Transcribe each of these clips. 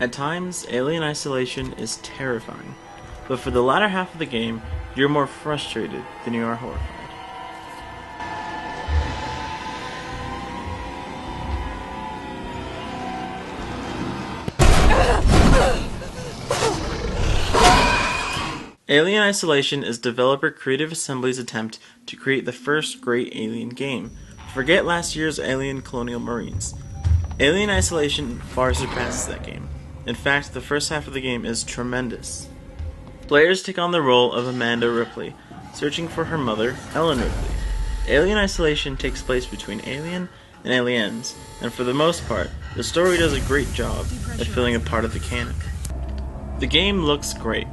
At times, Alien Isolation is terrifying, but for the latter half of the game, you're more frustrated than you are horrified. Alien Isolation is developer Creative Assembly's attempt to create the first great Alien game. Forget last year's Alien Colonial Marines. Alien Isolation far surpasses that game. In fact, the first half of the game is tremendous. Players take on the role of Amanda Ripley, searching for her mother, Ellen Ripley. Alien Isolation takes place between Alien and Aliens, and for the most part, the story does a great job at feeling a part of the canon. The game looks great.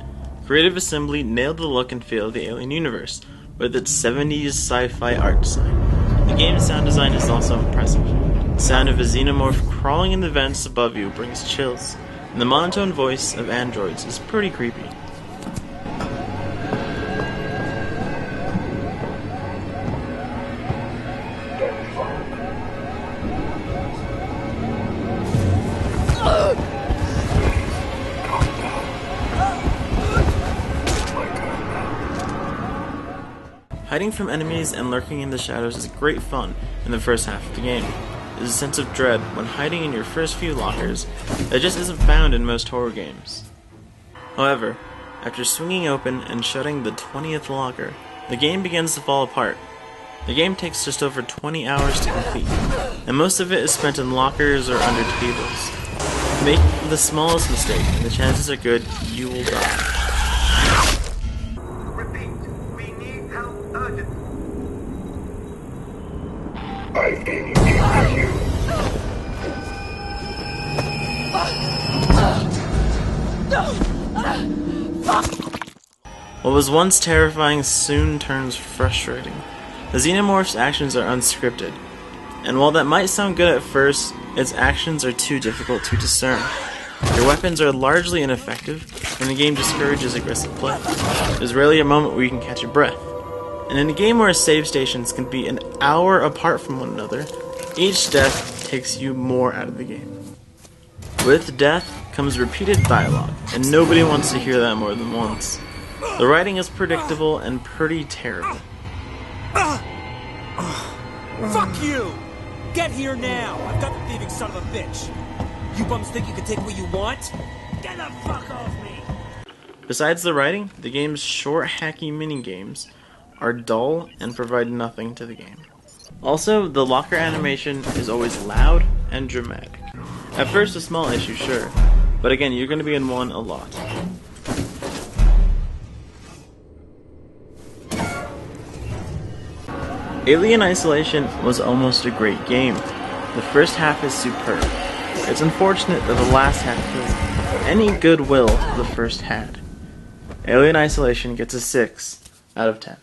Creative Assembly nailed the look and feel of the Alien universe, with its 70s sci-fi art design. The game's sound design is also impressive. The sound of a xenomorph crawling in the vents above you brings chills, and the monotone voice of androids is pretty creepy. Hiding from enemies and lurking in the shadows is great fun in the first half of the game. There's a sense of dread when hiding in your first few lockers that just isn't found in most horror games. However, after swinging open and shutting the 20th locker, the game begins to fall apart. The game takes just over 20 hours to complete, and most of it is spent in lockers or under tables. Make the smallest mistake, and the chances are good you will die. I've been looking for you. What was once terrifying soon turns frustrating. The Xenomorph's actions are unscripted, and while that might sound good at first, its actions are too difficult to discern. Your weapons are largely ineffective, and the game discourages aggressive play. There's rarely a moment where you can catch your breath. And in a game where save stations can be an hour apart from one another, each death takes you more out of the game. With death comes repeated dialogue, and nobody wants to hear that more than once. The writing is predictable and pretty terrible. Fuck you! Get here now! I've got the thieving son of a bitch! You bums think you can take what you want? Get the fuck off me! Besides the writing, the game's short, hacky mini-games are dull and provide nothing to the game. Also, the locker animation is always loud and dramatic. At first a small issue, sure, but again, you're going to be in one a lot. Alien Isolation was almost a great game. The first half is superb. It's unfortunate that the last half kills any goodwill the first had. Alien Isolation gets a 6 out of 10.